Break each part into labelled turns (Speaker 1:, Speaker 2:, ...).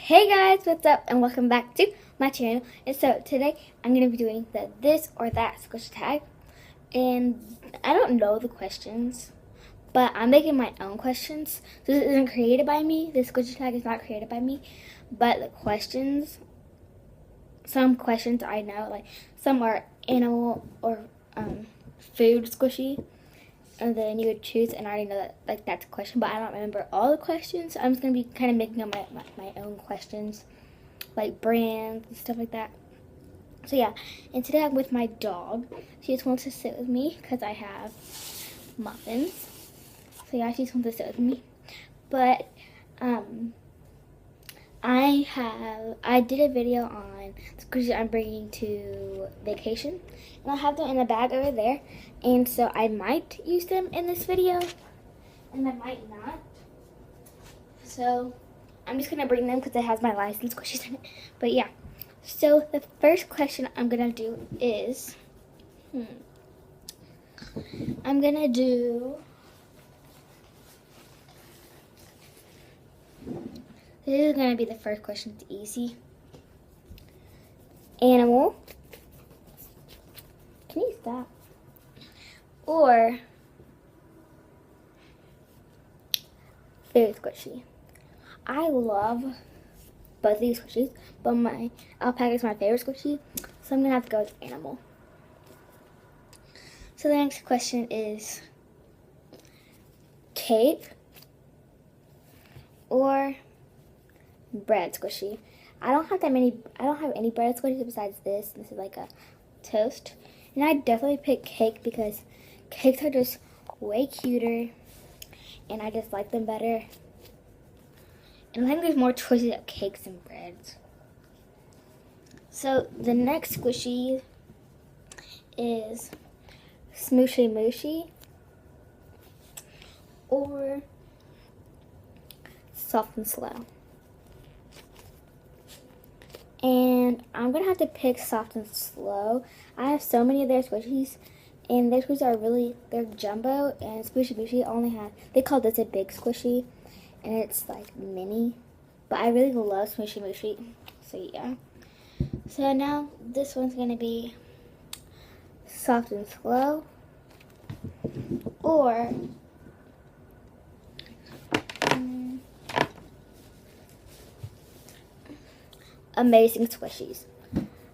Speaker 1: Hey guys, what's up and welcome back to my channel. And so today I'm going to be doing the this or that squish tag. And I don't know the questions, but I'm making my own questions. So this isn't created by me. This squish tag is not created by me. But the questions, some questions I know, like some are animal or food squishy. And then you would choose, and I already know that that's a question, but I don't remember all the questions. So I'm just gonna be kind of making up my own questions, like brands and stuff like that. So yeah, and today I'm with my dog. She just wants to sit with me because I have muffins. So yeah, she just wants to sit with me. But I did a video on squishes I'm bringing to vacation, and I have them in a bag over there, and so I might use them in this video, and I might not. So I'm just gonna bring them because it has my license squishes in it. But yeah, so the first question I'm gonna do is, I'm gonna do. This is going to be the first question. It's easy. Animal. Can you stop? Or food squishy. I love both these squishies, but my alpaca is my favorite squishy, so I'm going to have to go with animal. So the next question is cake or bread squishy. I don't have any bread squishies besides this. This is like a toast. And I definitely pick cake because cakes are just way cuter and I just like them better. And I think there's more choices of cakes than breads. So the next squishy is Smooshy Mooshy or Soft and Slow. And I'm going to have to pick Soft and Slow. I have so many of their squishies. And their squishies are they're jumbo. And Smooshy Mooshy they call this a big squishy. And it's like mini. But I really love Smooshy Mooshy. So yeah. So now this one's going to be Soft and Slow. Or Amazing Squishies.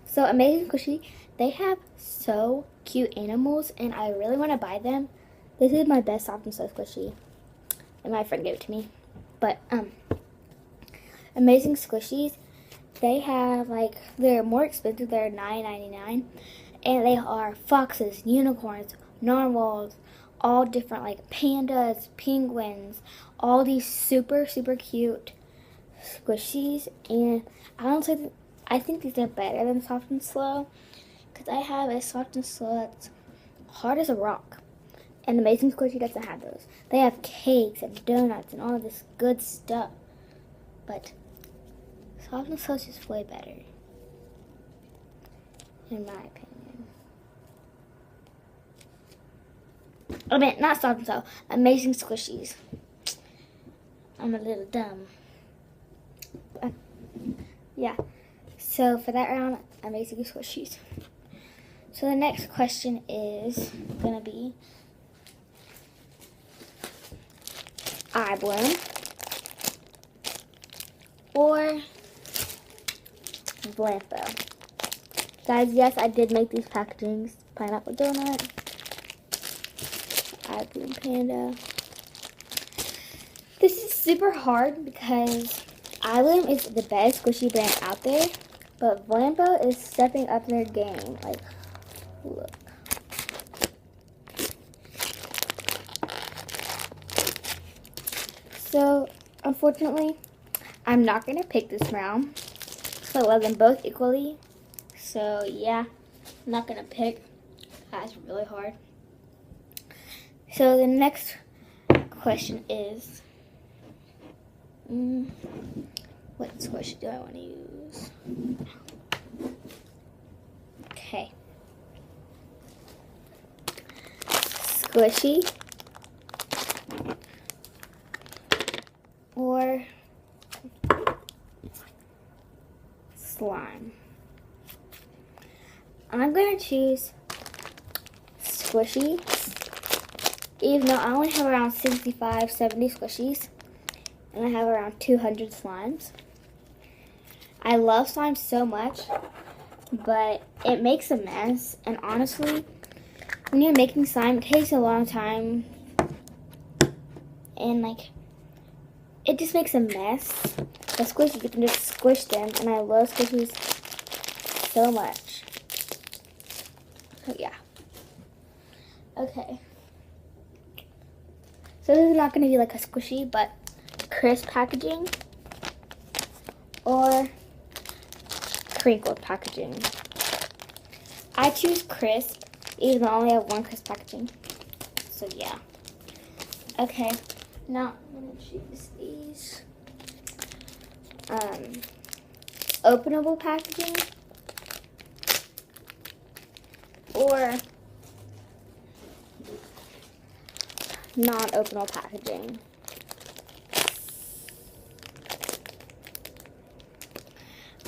Speaker 1: So Amazing Squishy, they have so cute animals and I really want to buy them. This is my best Soft and Slow squishy. And my friend gave it to me. But Amazing Squishies, they're more expensive. They're $9.99. And they are foxes, unicorns, narwhals, all different like pandas, penguins, all these super, super cute squishies. And I think these are better than Soft and Slow because I have a Soft and Slow that's hard as a rock. And Amazing Squishy doesn't have those. They have cakes and donuts and all this good stuff. But Soft and Slow is just way better, in my opinion. I mean, not Soft and Slow, Amazing Squishies. I'm a little dumb. Yeah. So for that round, Amazing Squishies. So the next question is gonna be Eye Bloom or Blampo. Guys, yes, I did make these packagings. Pineapple donut, Eye Bloom panda. This is super hard because Eye Bloom is the best squishy brand out there, but Blampo is stepping up their game. Like, look. So, unfortunately, I'm not going to pick this round. So I love them both equally. So, yeah, I'm not going to pick. That's really hard. So, the next question is, what squishy do I want to use? Okay. Squishy or slime. I'm going to choose squishy, even though I only have around 65, 70 squishies, and I have around 200 slimes. I love slime so much, but it makes a mess, and honestly, when you're making slime, it takes a long time, and like, it just makes a mess. The squishies, you can just squish them, and I love squishies so much. So yeah. Okay. So this is not going to be like a squishy, but crisp packaging or crinkled packaging. I choose crisp, even though I only have one crisp packaging. So yeah. Okay. Now I'm going to choose these. Openable packaging or non-openable packaging.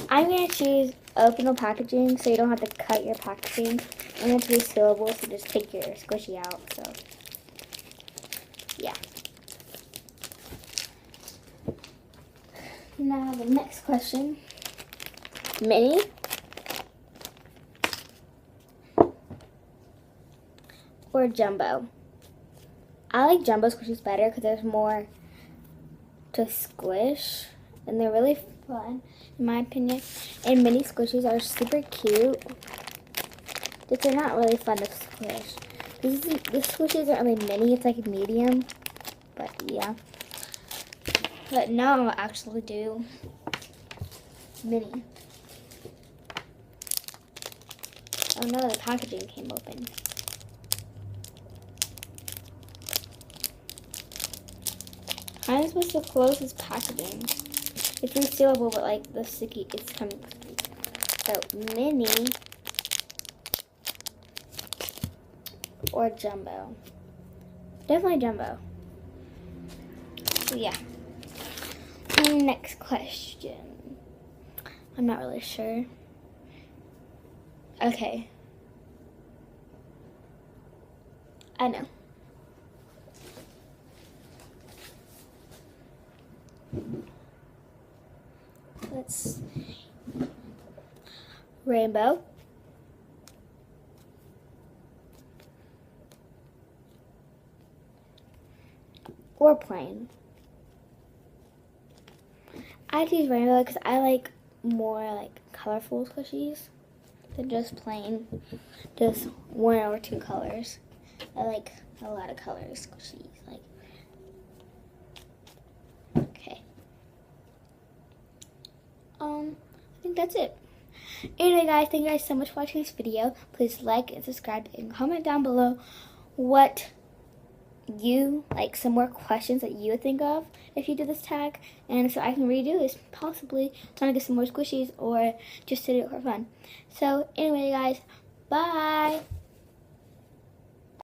Speaker 1: I'm going to choose openable packaging so you don't have to cut your packaging. I'm going to choose sealable, so just take your squishy out. So yeah. Now the next question. Mini or jumbo? I like jumbo squishies better because there's more to squish and they're really fun in my opinion. And mini squishies are super cute, but they're not really fun to squish. This squishy isn't really mini, it's like medium, but yeah. But now I'll actually do mini. Oh no, the packaging came open. How am I supposed to close this packaging? It's resealable, but like the sticky, it's coming. So mini or jumbo? Definitely jumbo. So yeah. Next question. I'm not really sure. Okay. I know. Let's see. Rainbow or plain? I choose rainbow because I like more like colorful squishies than just plain, just one or two colors. I like a lot of colors squishies. Like, okay. I think that's it. Anyway, guys, thank you guys so much for watching this video. Please like and subscribe and comment down below what you like, some more questions that you would think of if you do this tag, and so I can redo this, possibly trying to get some more squishies or just to do it for fun. So anyway, guys, bye.